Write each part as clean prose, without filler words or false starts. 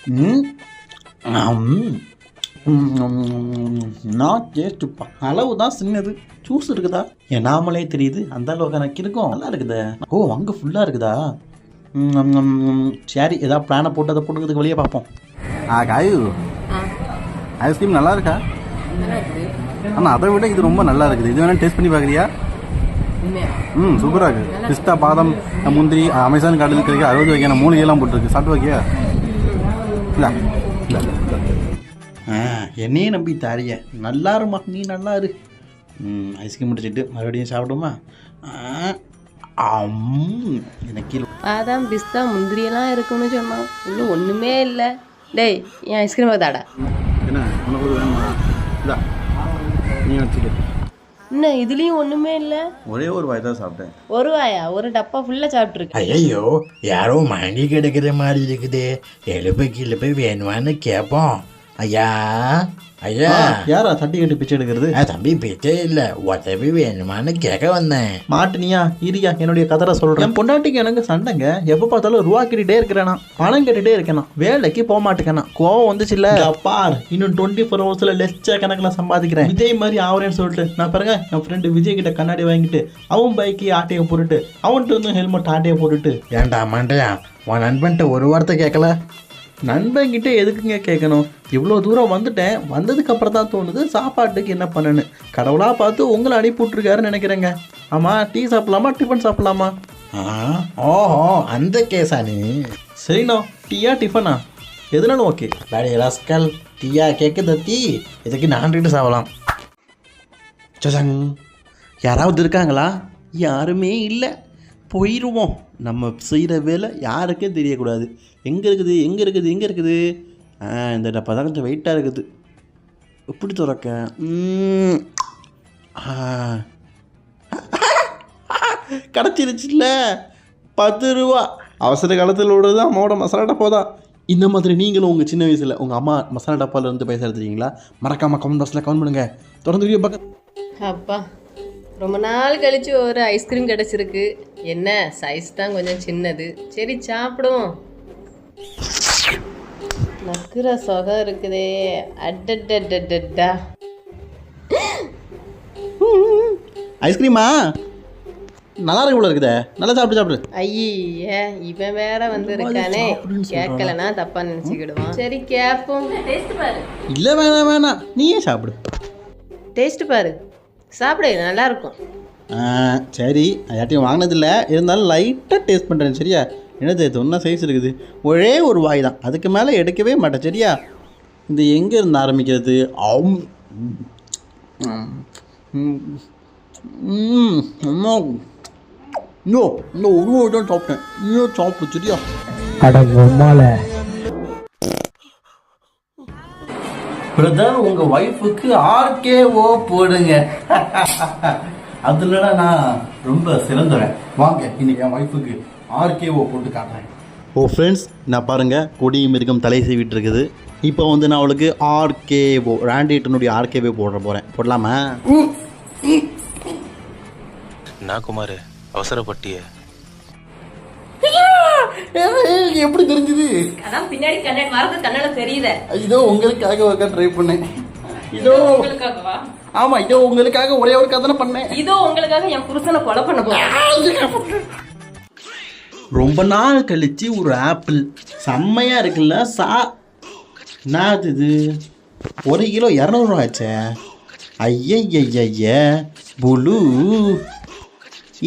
ம் நான் டேஸ்ட்டுப்பா அளவு தான் சின்னது. ஜூஸ் இருக்குதா என்னாமலே தெரியுது. அந்த அளவுக்கு எனக்கு இருக்கும். நல்லா இருக்குதா? ஓ அங்கே ஃபுல்லாக இருக்குதா? சரி ஏதாவது பிளானை போட்டு அதை போட்டுக்கிறதுக்கு வெளியே பார்ப்போம். காயு ஐஸ்கிரீம் நல்லா இருக்கா? ஆனால் அதை விட இது ரொம்ப நல்லா இருக்குது. இது வேணால் டேஸ்ட் பண்ணி பார்க்குறியா? சூப்பராக இருக்குது. பிஸ்தா பாதாம் முந்திரி அமேசான் கார்டில் கிடைக்க 60 வகையான மூலிகைலாம் போட்டிருக்கு. சாப்பிட்டு வைக்கியா? இல்லை இல்லை என்னையே நம்பி தாரிய நல்லா இருமா. நீ நல்லா இரு. ஐஸ்கிரீம் முடிச்சுட்டு மறுபடியும் சாப்பிடுமா? எனக்கு பாதாம் பிஸ்தா முந்திரியெல்லாம் இருக்குன்னு சொன்னான். இன்னும் ஒன்றுமே இல்லை. டேய் என் ஐஸ்கிரீம் தாடா. என்ன உனக்கு வேணுமா? இதா நீ வச்சுக்க. இன்னும் இதுலேயும் ஒன்றுமே இல்லை. ஒரே ஒரு வாய் தான் சாப்பிட்டேன். ஒரு வாயா? ஒரு டப்பா ஃபுல்லாக சாப்பிட்ருக்கு. ஐயோ யாரோ மண்டி கிடக்கிற மாதிரி இருக்குது. எழுப்பு வேணுமான்னு கேட்போம். ஐயா ஐயா யாரா தட்டி கட்டி பிச்சை எடுக்கிறது? தம்பி பிச்சை இல்லை, உதவி வேணுமான்னு கேட்க வந்தேன். மாட்டினியா? இரியா என்னுடைய கதரை சொல்கிறேன். என் பொண்டாட்டிக்கு எனக்கு சண்டைங்க. எப்போ பார்த்தாலும் ரூபா கேட்டுகிட்டே இருக்கிறேனா, பணம் கேட்டுகிட்டே இருக்கேனா, வேலைக்கு போக மாட்டேங்கண்ணா. கோவம் வந்துச்சு இல்லை பார். இன்னும் 24 ஹவர்ஸில் லட்ச கணக்கில் சம்பாதிக்கிறேன். விஜய் மாதிரி ஆவரேன்னு சொல்லிட்டு நான் பாருங்க என் ஃப்ரெண்டு விஜய் கிட்ட கண்ணாடி வாங்கிட்டு அவன் பைக்கு ஆட்டையை போட்டுட்டு அவன்கிட்ட வந்து ஹெல்மெட் ஆட்டையை போட்டுட்டு. ஏன்டா மாண்டையா உன் நண்பன்ட்ட ஒரு வார்த்தை கேட்கல? நண்பன்கிட்ட எதுக்குங்க கேட்கணும்? இவ்வளோ தூரம் வந்துட்டேன். வந்ததுக்கு அப்புறம் தான் தோணுது சாப்பாட்டுக்கு என்ன பண்ணனு. கடவுளாக பார்த்து உங்களை அனுப்பி விட்ருக்காருன்னு நினைக்கிறேங்க. ஆமாம், டீ சாப்பிட்லாமா டிஃபன் சாப்பிட்லாமா? ஓஹோ அந்த கேஸா நீ? சரிண்ணா, டீயா டிஃபனா எதுனாலும் ஓகே. டாடி ராஸ்கல் டீயா கேட்குத டீ இதுக்கு 4 சாப்பிடலாம். சசங் யாராவது இருக்காங்களா? யாருமே இல்லை. போயிடுவோம். நம்ம செய்கிற வேலை யாருக்கும் தெரியக்கூடாது. எங்கே இருக்குது எங்கே இருக்குது எங்கே இருக்குது? இந்த டப்பா தான் கொஞ்சம் வெயிட்டாக இருக்குது. எப்படி துறக்க? கிடச்சிருச்சுல்ல 10 ரூபா. அவசர காலத்தில் விடுறது அம்மாவோட மசாலா டப்பா தான். இந்த மாதிரி நீங்களும் உங்கள் சின்ன வயசில் உங்கள் அம்மா மசாலா டப்பாலேருந்து பைசா எடுத்துருக்கீங்களா? மறக்காமல் கமெண்ட் பாக்ஸில் கமெண்ட் பண்ணுங்கள். தொடர்ந்து வீடியோ பார்க்க. அப்பா ரொம்ப நாள் கழிச்சு ஒரு ஐஸ்கிரீம் கிடச்சிருக்கு. என்ன சைஸ் தான் கொஞ்சம் சின்னது. சரி சாப்பிடுவோம். நக்குற சொகம் இருக்குதே. அட்டா ஐஸ்கிரீமா நல்லா இருக்கு போல இருக்குதே. நல்லா சாப்பிட்டு சாப்பிடு. ஐய இவன் வேற வந்து இருக்கானே. கேட்கலன்னா தப்பா நினைச்சுக்கிடுவான். சரி கேப்போம். டேஸ்ட் பாரு. இல்லை வேணாம் வேணாம், நீயே சாப்பிடு. டேஸ்ட் பாரு, சாப்பிடு, நல்லா இருக்கும். சரி யார்ட்டையும் வாங்கினதில்லை, இருந்தாலும் லைட்டாக டேஸ்ட் பண்ணுறேன். சரியா? என்னது இது ஒன்றா சைஸ் இருக்குது. ஒரே ஒரு வாய் தான், அதுக்கு மேலே எடுக்கவே மாட்டேன். சரியா? இந்த எங்கே இருந்து ஆரம்பிக்கிறது? இன்னோ இந்த ஒரு வாய் தான் சாப்பிட்டேன். இன்னும் சாப்பிடு. சரியா? பிரதர் உங்கள் ஒய்ஃபுக்கு RKO போடுங்க. அதுலடா நான் ரொம்ப சிறந்தவன். வாங்க இன்னைக்கு என் ஒய்ஃபுக்கு RKO போட்டு காட்டுறேன். ஓ ஃப்ரெண்ட்ஸ், நான் பாருங்கள் கொடி மிருகம் தலை சீவிட்டு இருக்குது. இப்போ வந்து நான் அவளுக்கு RKO ராண்டிட்டனுடைய RKO போட போகிறேன். போடலாமா? நான் குமார் அவசரப்பட்டிய எப்படி தெரிஞ்சது? அதான் பின்னாடி கண்ணாடி வரது கண்ணால தெரியுத. இதோ உங்களுக்காக ஒருக்கா ட்ரை பண்ணேன். இதோ உங்களுக்காகவா? ஆமா, இதோ உங்களுக்காக ஒரே ஒரு கதை பண்ணேன். இதோ உங்களுக்காக என் புருஷனை கொலை பண்ண போறேன். ரொம்ப நாள் கழிச்சு ஒரு ஆப்பிள் செம்மையா இருக்குல்ல. என்னது இது? 1 கிலோ 200 ரூபா ஆச்சே. ஐய புலு,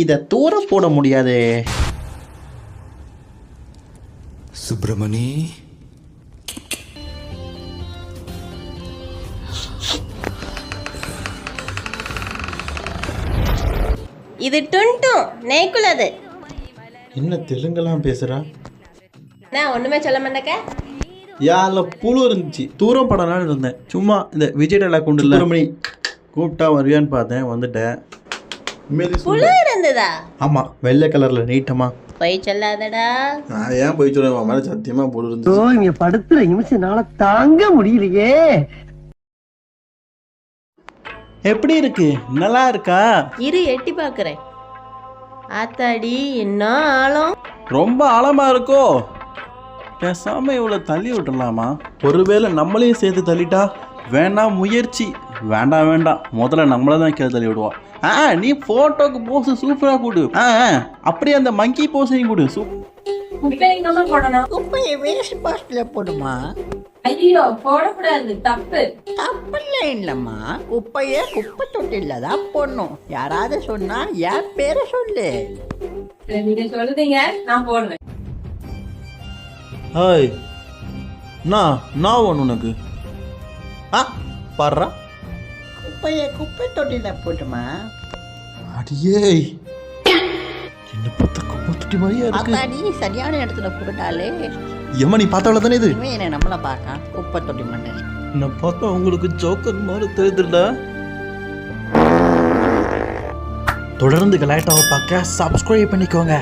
இதை தூரம் போட முடியாதே. சுப்பிரமணி இது டுன்டும் நெய்க்குள்ளது. என்ன தெலுங்கெல்லாம் பேசுறா? நான் ஒண்ணுமே சொல்ல மாட்டேக்க. யால புழு இருந்துச்சு, தூரம் படலான்னு இருந்தேன். சும்மா இந்த விஜய் டெலா கொண்டு இல்லை மணி கூப்பிட்டா வருவியான்னு பார்த்தேன். வந்துட்டேன். புழு இருந்ததா? ஆமா, வெள்ளை கலர்ல நீட்டமா. போய் சொல்லாதடா. நான் ஏன் போய் சொல்லுவேன்? மேல சத்தியமா புழு இருந்துச்சு. இங்க படுத்துற நிமிஷம்னால தாங்க முடியலையே. எப்படி இருக்கு? நல்லா இருக்கா? இரு எட்டி பாக்குறேன். ஆத்தாடி என்ன ஆழம். ரொம்ப ஆழமா இருக்கோ? பேசாம இவ்வளோ தள்ளி விட்டுடலாமா? ஒருவேளை நம்மளையும் சேர்த்து தள்ளிட்டா? வேண்டாம் முயற்சி, வேண்டாம், முதல்ல நம்மளை தான் கீழே தள்ளி விடுவோம். நீ போட்டோக்கு போஸ் சூப்பரா கொடு. அப்படியே அந்த மங்கி போஸையும் கொடு. குப்பையை வேஸ்ட் பாஸ்ட்ல போடுமா? ஐயோ போடக்கூடாது, தப்பு. தப்பில்ல இல்லம்மா, குப்பையை குப்பை தொட்டில தான் போடணும். யாராவது சொன்னா என் பேரை சொல்லு. நீங்க சொல்லுதீங்க, நான் போடுறேன். ஹாய், நான் ஒன்று உனக்கு பாடுறா. குப்பையை குப்பை தொட்டில போடுமா? அடியே, என்ன பார்த்தா குப்பை தொட்டி மாதிரியா இருக்கு. அதான் நீ சரியான இடத்துல போட்டாலே. ஏமா நீ பார்த்தவள தானே இது? இவன் என்ன நம்மள பார்க்க குப்பை தொட்டி மண்டை. என்ன பார்த்தா உங்களுக்கு ஜோக்கர் மாதிரி தெரியுதுல்ல? தொடர்ந்து கலாய்ட்டாவை பார்க்க சப்ஸ்கிரைப் பண்ணிக்கோங்க.